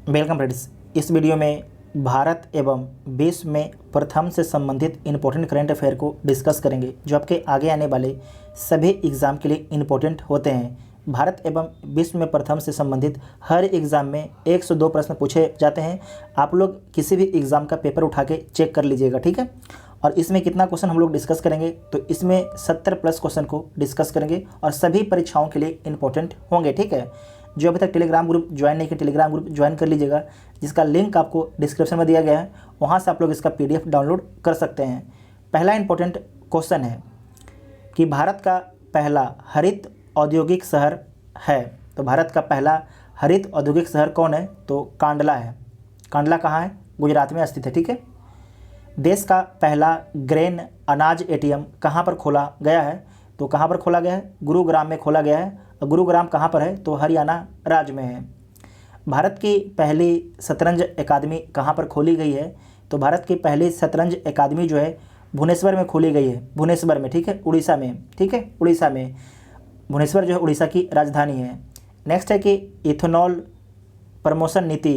Welcome friends. इस video में भारत एवं विश्व में प्रथम से संबंधित इम्पोर्टेंट करंट अफेयर को डिस्कस करेंगे, जो आपके आगे आने वाले सभी एग्ज़ाम के लिए इम्पोर्टेंट होते हैं। भारत एवं विश्व में प्रथम से संबंधित हर एग्ज़ाम में 102 प्रश्न पूछे जाते हैं। आप लोग किसी भी एग्ज़ाम का पेपर उठा के चेक कर लीजिएगा, ठीक है। और इसमें कितना क्वेश्चन हम लोग डिस्कस करेंगे, तो इसमें 70 प्लस क्वेश्चन को डिस्कस करेंगे और सभी परीक्षाओं के लिए इम्पोर्टेंट होंगे, ठीक है। जो अभी तक टेलीग्राम ग्रुप ज्वाइन नहीं किया, टेलीग्राम ग्रुप ज्वाइन कर लीजिएगा, जिसका लिंक आपको डिस्क्रिप्शन में दिया गया है। वहाँ से आप लोग इसका PDF डाउनलोड कर सकते हैं। पहला इंपॉर्टेंट क्वेश्चन है कि भारत का पहला हरित औद्योगिक शहर है। तो भारत का पहला हरित औद्योगिक शहर कौन है? तो कांडला है। कांडला कहाँ है? गुजरात में स्थित है, ठीक है। देश का पहला ग्रेन अनाज ATM कहाँ पर खोला गया है? तो कहाँ पर खोला गया है? गुरुग्राम में खोला गया है। गुरुग्राम कहाँ पर है? तो हरियाणा राज्य में है। भारत की पहली शतरंज अकादमी कहाँ पर खोली गई है? तो भारत की पहली शतरंज अकादमी जो है भुवनेश्वर में खोली गई है। भुवनेश्वर में, ठीक है, उड़ीसा में, ठीक है, उड़ीसा में। भुवनेश्वर जो है उड़ीसा की राजधानी है। नेक्स्ट है कि इथेनॉल प्रमोशन नीति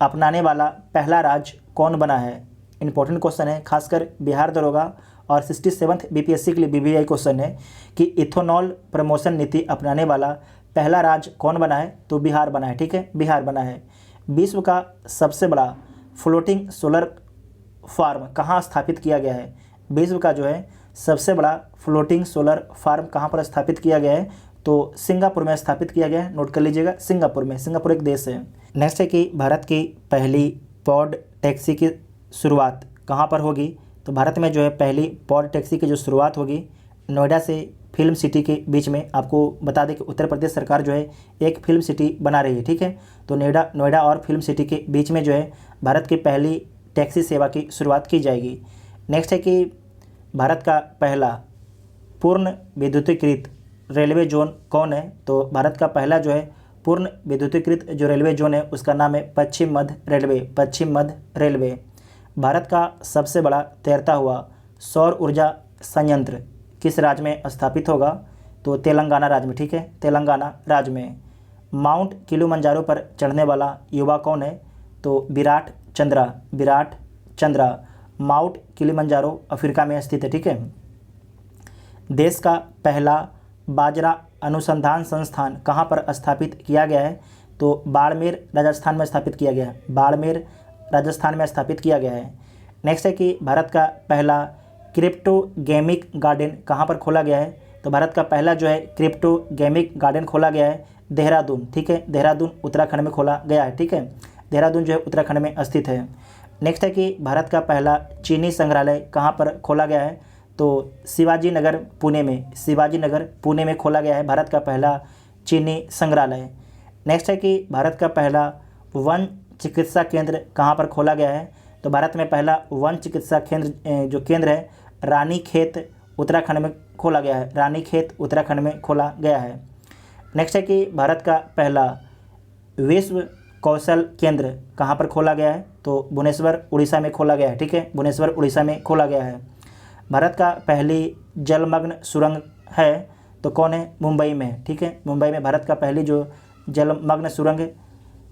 अपनाने वाला पहला राज्य कौन बना है? इंपॉर्टेंट क्वेश्चन है, खासकर बिहार दरोगा और 67th BPSC के लिए BBI क्वेश्चन है कि इथेनॉल प्रमोशन नीति अपनाने वाला पहला राज्य कौन बना है? तो बिहार बना है, ठीक है, बिहार बना है। विश्व का सबसे बड़ा फ्लोटिंग सोलर फार्म कहाँ स्थापित किया गया है? विश्व का जो है सबसे बड़ा फ्लोटिंग सोलर फार्म कहाँ पर स्थापित किया गया है? तो सिंगापुर में स्थापित किया गया है। नोट कर लीजिएगा, सिंगापुर में। सिंगापुर एक देश है। नेक्स्ट है कि भारत की पहली पॉड टैक्सी की शुरुआत कहाँ पर होगी? तो भारत में जो है पहली पॉड टैक्सी की जो शुरुआत होगी नोएडा से फिल्म सिटी के बीच में। आपको बता दें कि उत्तर प्रदेश सरकार जो है एक फिल्म सिटी बना रही है, ठीक है। तो नोएडा और फिल्म सिटी के बीच में जो है भारत की पहली टैक्सी सेवा की शुरुआत की जाएगी। नेक्स्ट है कि भारत का पहला पूर्ण विद्युतीकृत रेलवे जोन कौन है? तो भारत का पहला जो है पूर्ण विद्युतीकृत जो रेलवे जोन है उसका नाम है पश्चिम मध्य रेलवे। पश्चिम मध्य रेलवे। भारत का सबसे बड़ा तैरता हुआ सौर ऊर्जा संयंत्र किस राज्य में स्थापित होगा? तो तेलंगाना राज्य में, ठीक है, तेलंगाना राज्य में। माउंट किलिमंजारो पर चढ़ने वाला युवा कौन है? तो Virat Chandra. Virat Chandra. Mount Kilimanjaro Africa में स्थित है, ठीक है। देश का पहला बाजरा अनुसंधान संस्थान कहाँ पर स्थापित किया गया है? तो बाड़मेर राजस्थान में स्थापित किया गया है। बाड़मेर राजस्थान में स्थापित किया गया है। नेक्स्ट है कि भारत का पहला क्रिप्टो गेमिक गार्डन कहाँ पर खोला गया है? तो भारत का पहला जो है क्रिप्टो गेमिक गार्डन खोला गया है देहरादून, ठीक है, देहरादून उत्तराखंड में खोला गया है, ठीक है। देहरादून जो है उत्तराखंड में स्थित है। नेक्स्ट है कि भारत का पहला चीनी संग्रहालय कहाँ पर खोला गया है? तो शिवाजी नगर पुणे में। शिवाजी नगर पुणे में खोला गया है भारत का पहला चीनी संग्रहालय। नेक्स्ट है कि भारत का पहला वन चिकित्सा केंद्र कहाँ पर खोला गया है? तो भारत में पहला वन चिकित्सा केंद्र जो केंद्र है रानीखेत उत्तराखंड में खोला गया है। रानीखेत उत्तराखंड में खोला गया है। नेक्स्ट है कि भारत का पहला विश्व कौशल केंद्र कहाँ पर खोला गया है? तो भुवनेश्वर उड़ीसा में खोला गया है, ठीक है, भुवनेश्वर उड़ीसा में खोला गया है। भारत का पहली जलमग्न सुरंग है तो कौन है? मुंबई में, ठीक है, मुंबई में भारत का पहली जो जलमग्न सुरंग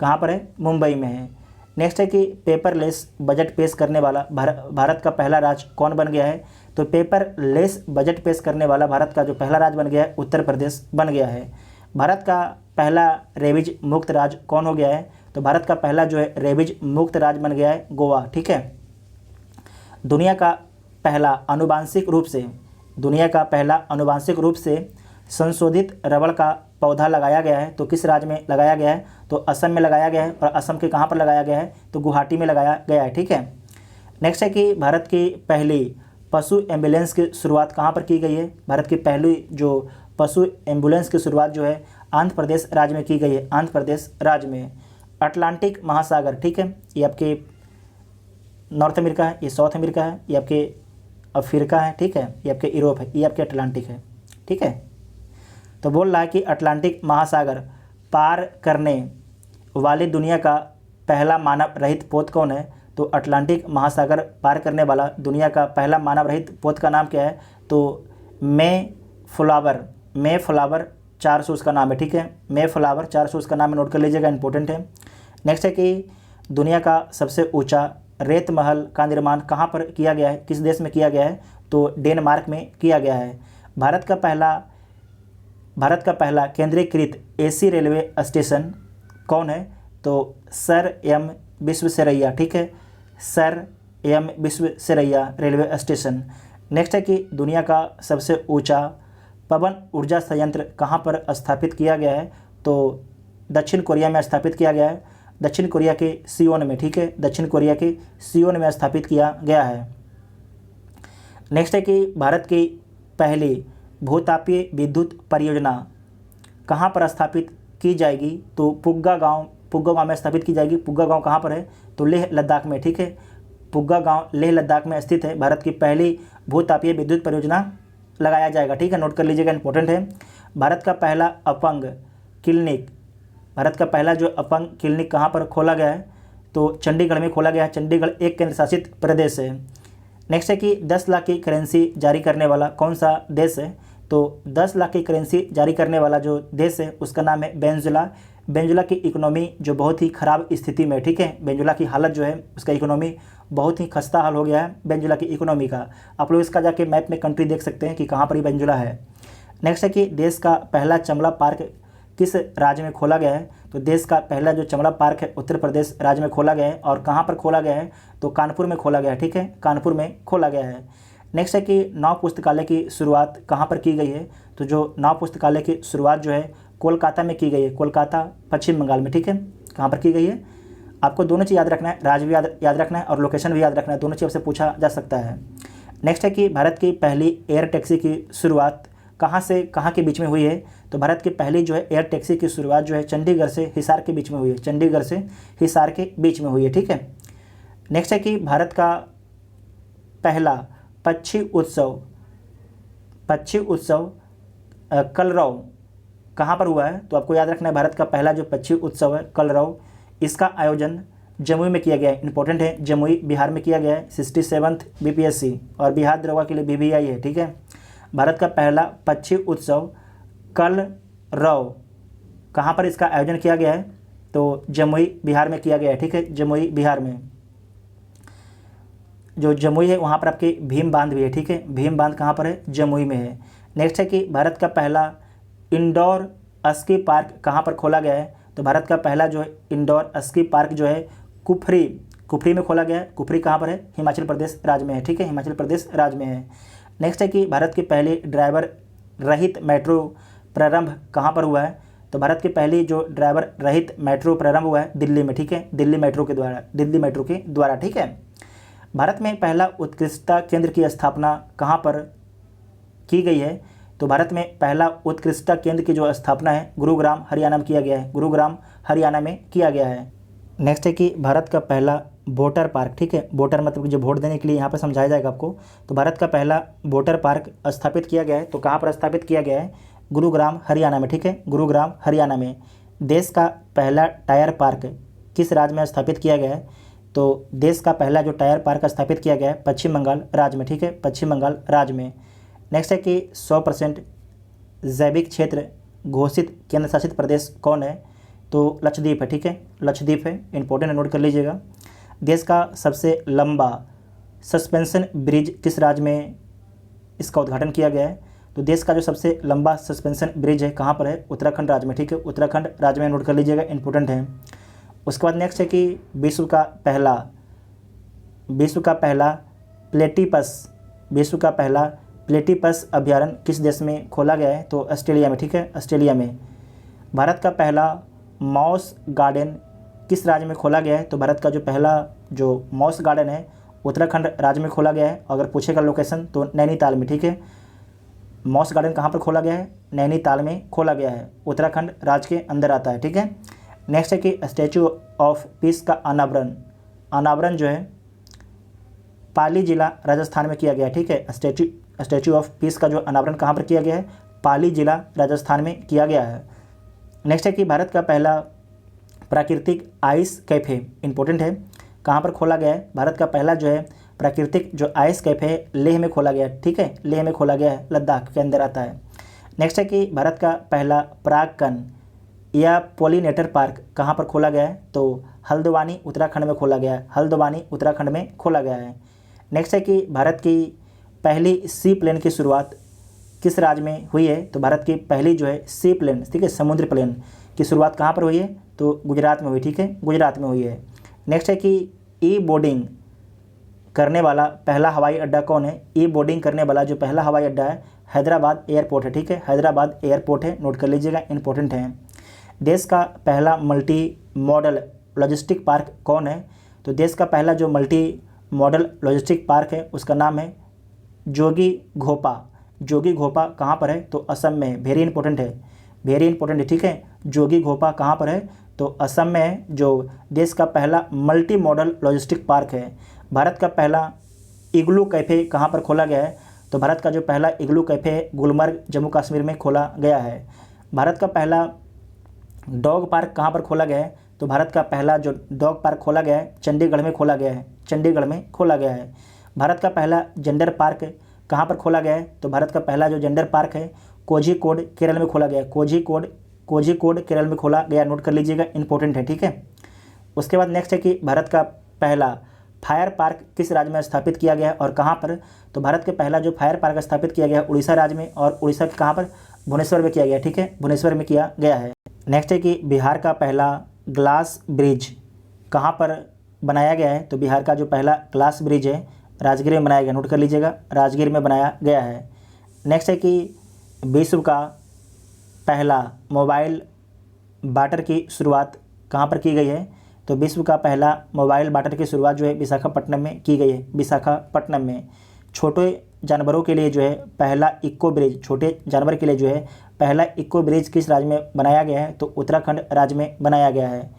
कहाँ पर है? मुंबई में है। नेक्स्ट है कि पेपरलेस बजट पेश करने वाला भारत का पहला राज्य कौन बन गया है? तो पेपरलेस बजट पेश करने वाला भारत का जो पहला राज्य बन गया है उत्तर प्रदेश बन गया है। भारत का पहला रेबीज मुक्त राज्य कौन हो गया है? तो भारत का पहला जो है रेबीज मुक्त राज्य बन गया है गोवा, ठीक है। दुनिया का पहला आनुवांशिक रूप से संशोधित रबड़ का पौधा लगाया गया है तो किस राज्य में लगाया गया है? तो असम में लगाया गया है। और असम के कहाँ पर लगाया गया है? तो गुवाहाटी में लगाया गया है, ठीक है। नेक्स्ट है कि भारत की पहली पशु एम्बुलेंस की शुरुआत कहाँ पर की गई है? भारत की पहली जो पशु एम्बुलेंस की शुरुआत जो है आंध्र प्रदेश राज्य में की गई है। आंध्र प्रदेश राज्य में। अटलांटिक महासागर, ठीक है, ये आपके नॉर्थ अमेरिका है, ये साउथ अमेरिका है, ये आपके अफ्रीका है, ठीक है, ये आपके यूरोप है, ये आपके अटलांटिक है, ठीक है। तो बोल रहा है कि अटलांटिक महासागर पार करने वाली दुनिया का पहला मानव रहित पोत कौन है? तो अटलांटिक महासागर पार करने वाला दुनिया का पहला मानव रहित पोत का नाम क्या है? तो मे फ्लावर 400 उसका नाम है, ठीक है, मे फ्लावर 400 उसका नाम है। नोट कर लीजिएगा, इंपॉर्टेंट है। नेक्स्ट है कि दुनिया का सबसे ऊंचा रेत महल का निर्माण कहाँ पर किया गया है, किस देश में किया गया है, तो डेनमार्क में किया गया है। भारत का पहला केंद्रीकृत एसी रेलवे स्टेशन कौन है, तो सर एम विश्वेश्वरैया, ठीक है, sir M Visvesvaraya railway station. Next है कि दुनिया का सबसे ऊंचा पवन ऊर्जा संयंत्र कहाँ पर स्थापित किया गया है, तो दक्षिण कोरिया में स्थापित किया गया है, दक्षिण कोरिया के सियोन में, ठीक है, दक्षिण कोरिया के सियोन में स्थापित किया गया है। नेक्स्ट है कि भारत की पहली भूतापीय विद्युत परियोजना कहाँ पर स्थापित की जाएगी, तो पुग्गा गांव में स्थापित की जाएगी। पुग्गा गांव कहाँ पर है, तो लेह लद्दाख में, ठीक है, पुग्गा गांव लेह लद्दाख में स्थित है। भारत की पहली भूतापीय विद्युत परियोजना लगाया जाएगा, ठीक है, नोट कर लीजिएगा, इंपॉर्टेंट है। भारत का पहला अपंग क्लिनिक कहाँ पर खोला गया है, तो चंडीगढ़ में खोला गया है। चंडीगढ़ एक केंद्र शासित प्रदेश है। नेक्स्ट है कि 10 लाख की करेंसी जारी करने वाला कौन सा देश है, तो 10 लाख की करेंसी जारी करने वाला जो देश है उसका नाम है वेनेजुला। वेनेजुला की इकोनॉमी जो बहुत ही ख़राब स्थिति में, ठीक है, वेनेजुला की हालत जो है उसका इकोनॉमी बहुत ही खस्ता हाल हो गया है वेनेजुला की इकोनॉमी का। आप लोग इसका जाके मैप में कंट्री देख सकते हैं कि कहाँ पर ये वेनेजुला है। नेक्स्ट है कि देश का पहला चमड़ा पार्क किस राज्य में खोला गया है, तो देश का पहला जो चमड़ा पार्क है उत्तर प्रदेश राज्य में खोला गया है। और कहाँ पर खोला गया है, तो कानपुर में खोला गया है, ठीक है, कानपुर में खोला गया है। नेक्स्ट है कि नौ पुस्तकालय की शुरुआत कहाँ पर की गई है, तो जो नौ पुस्तकालय की शुरुआत जो है कोलकाता में की गई है, कोलकाता पश्चिम बंगाल में, ठीक है, कहाँ पर की गई है। आपको दोनों चीज़ याद रखना है, राज्य भी याद रखना है और लोकेशन भी याद रखना है, दोनों चीज़ आपसे पूछा जा सकता है। नेक्स्ट है कि भारत की पहली एयर टैक्सी की शुरुआत कहाँ से कहाँ के बीच में हुई है, तो भारत की पहली जो है एयर टैक्सी की शुरुआत जो है चंडीगढ़ से हिसार के बीच में हुई है, चंडीगढ़ से हिसार के बीच में हुई है, ठीक है। नेक्स्ट है कि भारत का पहला पक्षी उत्सव कलरव कहाँ पर हुआ है, तो आपको याद रखना है भारत का पहला जो पक्षी उत्सव है कलरव, इसका आयोजन जमुई में किया गया है, इंपॉर्टेंट है, जमुई बिहार में किया गया है। 67th BPSC और बिहार दरोगा के लिए BBI है, ठीक है। भारत का पहला पक्षी उत्सव कलरव कहाँ पर इसका आयोजन किया गया है, तो जमुई बिहार में किया गया है, ठीक है, जमुई बिहार में। जो जमुई है वहाँ पर आपके भीम बांध भी है, ठीक है, भीम बांध कहाँ पर है, जमुई में है। नेक्स्ट है कि भारत का पहला इंडोर स्की पार्क कहाँ पर खोला गया है, तो भारत का पहला जो है इंडोर स्की पार्क जो है कुफरी में खोला गया है। कुफरी कहाँ पर है, हिमाचल प्रदेश राज्य में है, ठीक है, हिमाचल प्रदेश राज्य में है। नेक्स्ट है कि भारत की पहली ड्राइवर रहित मेट्रो प्रारंभ कहाँ पर हुआ है, तो भारत की पहली जो ड्राइवर रहित मेट्रो प्रारंभ हुआ है दिल्ली में, ठीक है, दिल्ली मेट्रो के द्वारा, ठीक है। भारत में पहला उत्कृष्टता केंद्र की स्थापना कहाँ पर की गई है, तो भारत में पहला उत्कृष्टता केंद्र की जो स्थापना है गुरुग्राम हरियाणा में किया गया है, गुरुग्राम हरियाणा में किया गया है। नेक्स्ट है कि भारत का पहला वोटर पार्क, ठीक है, वोटर मतलब कि जो वोट देने के लिए यहाँ पर समझाया जाएगा आपको, तो भारत का पहला वोटर पार्क स्थापित किया गया है, तो कहाँ पर स्थापित किया गया है, गुरुग्राम हरियाणा में, ठीक है, गुरुग्राम हरियाणा में। देश का पहला टायर पार्क किस राज्य में स्थापित किया गया है, तो देश का पहला जो टायर पार्क स्थापित किया गया है पश्चिम बंगाल राज्य में, ठीक है, पश्चिम बंगाल राज्य में। नेक्स्ट है कि 100% जैविक क्षेत्र घोषित केंद्र शासित प्रदेश कौन है, तो लक्षद्वीप है, ठीक है, लक्षद्वीप है, इंपॉर्टेंट नोट कर लीजिएगा। देश का सबसे लंबा सस्पेंशन ब्रिज किस राज्य में इसका उद्घाटन किया गया है, तो देश का जो सबसे लंबा सस्पेंशन ब्रिज है कहाँ पर है, उत्तराखंड राज्य में, ठीक है, उत्तराखंड राज्य में, नोट कर लीजिएगा, इंपॉर्टेंट है। उसके बाद नेक्स्ट है कि विश्व का पहला प्लेटिपस अभयारण्य किस देश में खोला गया है, तो ऑस्ट्रेलिया में, ठीक है, ऑस्ट्रेलिया में। भारत का पहला मॉस गार्डन किस राज्य में खोला गया है, तो भारत का जो पहला जो मॉस गार्डन है उत्तराखंड राज्य में खोला गया है। अगर पूछेगा लोकेशन तो नैनीताल में, ठीक है, मॉस गार्डन कहाँ पर खोला गया है, नैनीताल में खोला गया है, उत्तराखंड राज्य के अंदर आता है, ठीक है। नेक्स्ट है कि स्टैचू ऑफ पीस का अनावरण जो है पाली जिला राजस्थान में किया गया है, ठीक है, स्टैचू ऑफ पीस का जो अनावरण कहाँ पर किया गया है, पाली जिला राजस्थान में किया गया है। नेक्स्ट है कि भारत का पहला प्राकृतिक आइस कैफ़े, इंपॉर्टेंट है, कहाँ पर खोला गया है, भारत का पहला जो है प्राकृतिक जो आइस कैफ़े है लेह में खोला गया है, ठीक है, लेह में खोला गया है, लद्दाख के अंदर आता है। नेक्स्ट है कि भारत का पहला परागकण या पोलिनेटर पार्क कहाँ पर खोला गया है, तो हल्द्वानी उत्तराखंड में खोला गया है, हल्द्वानी उत्तराखंड में खोला गया है। नेक्स्ट है कि भारत की पहली सी प्लेन की शुरुआत किस राज्य में हुई है? तो भारत की पहली जो है सी प्लेन, ठीक है, समुद्र प्लेन की शुरुआत कहाँ पर हुई है? तो गुजरात में हुई, ठीक है, गुजरात में हुई है। नेक्स्ट है कि ई बोर्डिंग करने वाला पहला हवाई अड्डा कौन है? ई बोर्डिंग करने वाला जो पहला हवाई अड्डा है हैदराबाद एयरपोर्ट है, ठीक है, हैदराबाद एयरपोर्ट है, नोट कर लीजिएगा, इंपॉर्टेंट है। देश का पहला मल्टी मॉडल लॉजिस्टिक पार्क कौन है? तो देश का पहला जो मल्टी मॉडल लॉजिस्टिक पार्क है उसका नाम है जोगी घोपा। जोगी घोपा कहाँ पर है? तो असम में है, वेरी इंपॉर्टेंट है, वेरी इंपॉर्टेंट है, ठीक है। जोगी घोपा कहाँ पर है? तो असम में है, जो देश का पहला मल्टी मॉडल लॉजिस्टिक पार्क है। भारत का पहला इग्लू कैफ़े कहाँ पर खोला गया है? तो भारत का जो पहला इग्लू कैफ़े है गुलमर्ग जम्मू कश्मीर में खोला गया है। भारत का पहला डॉग पार्क कहाँ पर खोला गया है? तो भारत का पहला जो डॉग पार्क खोला गया है चंडीगढ़ में खोला गया है, चंडीगढ़ में खोला गया है। भारत का पहला जेंडर पार्क कहाँ पर खोला गया है? तो भारत का पहला जो जेंडर पार्क है कोझीकोड केरल में खोला गया है, कोझीकोड केरल में खोला गया, नोट कर लीजिएगा, इंपॉर्टेंट है, ठीक है। उसके बाद नेक्स्ट है कि भारत का पहला फायर पार्क किस राज्य में स्थापित किया गया है और कहाँ पर? तो भारत के पहला जो फायर पार्क स्थापित किया गया है उड़ीसा राज्य में, और उड़ीसा के कहाँ पर? भुवनेश्वर में किया गया, ठीक है, भुवनेश्वर में किया गया है। नेक्स्ट है कि बिहार का पहला ग्लास ब्रिज कहाँ पर बनाया गया है? तो बिहार का जो पहला ग्लास ब्रिज है राजगीर में बनाया गया, नोट कर लीजिएगा, राजगीर में बनाया गया है। नेक्स्ट है कि विश्व का पहला मोबाइल बाटर की शुरुआत कहाँ पर की गई है? तो विश्व का पहला मोबाइल बाटर की शुरुआत जो है विशाखापट्टनम में की गई है, विशाखापट्टनम में। छोटे जानवरों के लिए जो है पहला इको ब्रिज, छोटे जानवर के लिए जो है पहला इको ब्रिज किस राज्य में बनाया गया है? तो उत्तराखंड राज्य में बनाया गया है।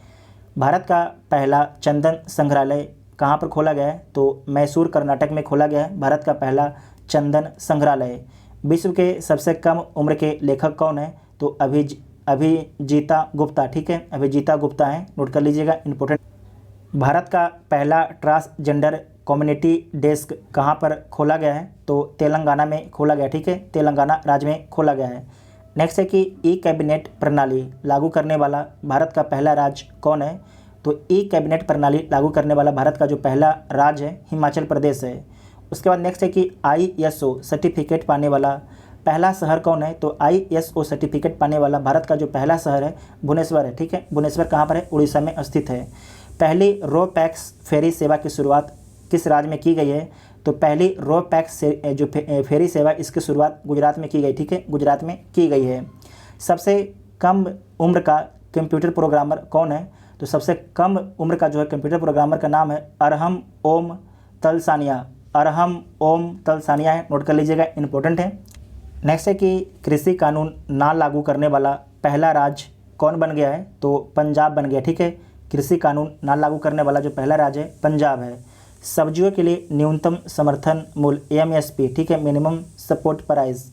भारत का पहला चंदन संग्रहालय कहाँ पर खोला गया है? तो मैसूर कर्नाटक में खोला गया है, भारत का पहला चंदन संग्रहालय। विश्व के सबसे कम उम्र के लेखक कौन है? तो अभिजीता गुप्ता, ठीक है, अभिजीता गुप्ता है, नोट कर लीजिएगा, इंपॉर्टेंट। भारत का पहला ट्रांसजेंडर कम्युनिटी डेस्क कहाँ पर खोला गया है? तो तेलंगाना में खोला गया, ठीक है, तेलंगाना राज्य में खोला गया है। नेक्स्ट है कि ई कैबिनेट प्रणाली लागू करने वाला भारत का पहला राज्य कौन है? तो ई कैबिनेट प्रणाली लागू करने वाला भारत का जो पहला राज्य है हिमाचल प्रदेश है। उसके बाद नेक्स्ट है कि ISO सर्टिफिकेट पाने वाला पहला शहर कौन है? तो ISO सर्टिफिकेट पाने वाला भारत का जो पहला शहर है भुवनेश्वर है, ठीक है, भुवनेश्वर कहाँ पर है? उड़ीसा में स्थित है। पहली रो पैक्स फेरी सेवा की शुरुआत किस राज्य में की गई है? तो पहली रो पैक्स जो फेरी सेवा इसकी शुरुआत गुजरात में की गई, ठीक है, गुजरात में की गई है। सबसे कम उम्र का कंप्यूटर प्रोग्रामर कौन है? तो सबसे कम उम्र का जो है कंप्यूटर प्रोग्रामर का नाम है अरहम ओम तलसानिया, अरहम ओम तलसानिया है, नोट कर लीजिएगा, इंपॉर्टेंट है। नेक्स्ट है कि कृषि कानून ना लागू करने वाला पहला राज्य कौन बन गया है? तो पंजाब बन गया, ठीक है, कृषि कानून ना लागू करने वाला जो पहला राज्य है पंजाब है। सब्जियों के लिए न्यूनतम समर्थन मूल्य MSP, ठीक है, मिनिमम सपोर्ट प्राइस।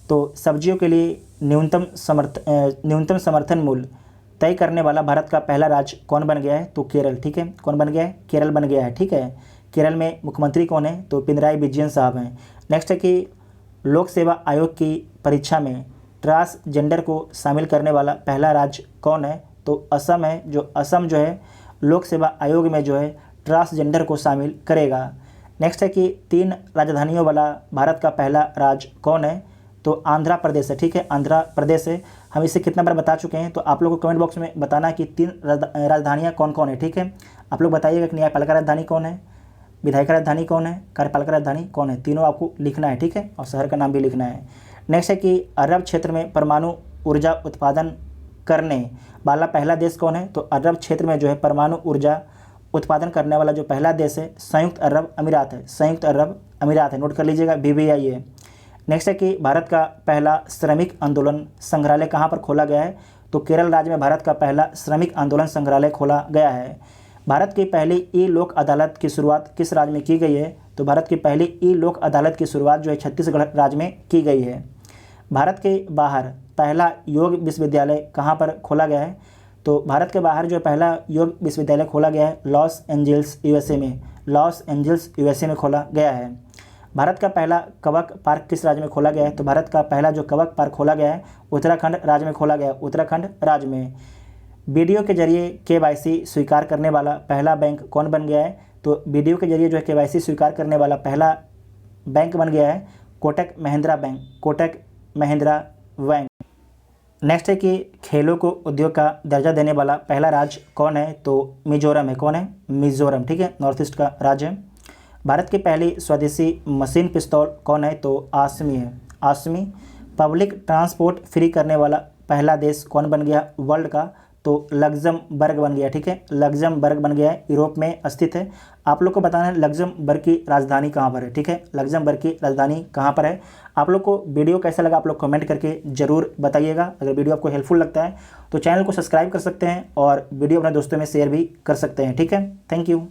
तो सब्जियों के लिए न्यूनतम समर्थन मूल्य तय करने वाला भारत का पहला राज्य कौन बन गया है? तो केरल, ठीक है, कौन बन गया है? केरल बन गया है, ठीक है। केरल में मुख्यमंत्री कौन है? तो पिनराई विजयन साहब हैं। नेक्स्ट है कि लोक सेवा आयोग की परीक्षा में ट्रांसजेंडर को शामिल करने वाला पहला राज्य कौन है? तो असम है, जो असम जो है लोक सेवा आयोग में जो है ट्रांसजेंडर को शामिल करेगा। नेक्स्ट है कि 3 राजधानियों वाला भारत का पहला राज्य कौन है? तो आंध्र प्रदेश है, ठीक है, आंध्र प्रदेश है। हम इसे कितना बार बता चुके हैं, तो आप लोग को कमेंट बॉक्स में बताना कि 3 राजधानियाँ कौन कौन है, ठीक है। आप लोग बताइएगा कि न्यायपालिका राजधानी कौन है, विधायिका राजधानी कौन है, कार्यपालिका राजधानी कौन है, तीनों आपको लिखना है, ठीक है, और शहर का नाम भी लिखना है। नेक्स्ट है कि अरब क्षेत्र में परमाणु ऊर्जा उत्पादन करने वाला पहला देश कौन है? तो अरब क्षेत्र में जो है परमाणु ऊर्जा उत्पादन करने वाला जो पहला देश है संयुक्त अरब अमीरात है, संयुक्त अरब अमीरात है, नोट कर लीजिएगा, BVI है। नेक्स्ट है कि भारत का पहला श्रमिक आंदोलन संग्रहालय कहाँ पर खोला गया है? तो केरल राज्य में भारत का पहला श्रमिक आंदोलन संग्रहालय खोला गया है। भारत की पहली ई लोक अदालत की शुरुआत किस राज्य में की गई है? तो भारत की पहली ई लोक अदालत की शुरुआत जो है छत्तीसगढ़ राज्य में की गई है। भारत के बाहर पहला योग विश्वविद्यालय कहाँ पर खोला गया है? तो भारत के बाहर जो पहला योग विश्वविद्यालय खोला गया है लॉस एंजल्स USA में, लॉस एंजल्स USA में खोला गया है। भारत का पहला कवक पार्क किस राज्य में खोला गया है? तो भारत का पहला जो कवक पार्क खोला गया है उत्तराखंड राज्य में खोला गया है, उत्तराखंड राज्य में। वीडियो के जरिए केवाईसी स्वीकार करने वाला पहला बैंक कौन बन गया है? तो वीडियो के जरिए जो है केवाईसी स्वीकार करने वाला पहला बैंक बन गया है Kotak Mahindra bank, Kotak Mahindra bank. Next है कि खेलों को उद्योग का दर्जा देने वाला पहला राज्य कौन है? तो मिजोरम है। कौन है? मिजोरम, ठीक है, नॉर्थ ईस्ट का राज्य है। भारत की पहली स्वदेशी मशीन पिस्तौल कौन है? तो आसमी है, आसमी। पब्लिक ट्रांसपोर्ट फ्री करने वाला पहला देश कौन बन गया वर्ल्ड का? तो लग्जमबर्ग बन गया, ठीक है, लग्जमबर्ग बन गया है, यूरोप में स्थित है। आप लोग को बताना है लग्जमबर्ग की राजधानी कहाँ पर है, ठीक है, लग्जमबर्ग की राजधानी कहाँ पर है। आप लोग को वीडियो कैसा लगा आप लोग कमेंट करके ज़रूर बताइएगा। अगर वीडियो आपको हेल्पफुल लगता है तो चैनल को सब्सक्राइब कर सकते हैं और वीडियो अपने दोस्तों में शेयर भी कर सकते हैं, ठीक है। Thank you.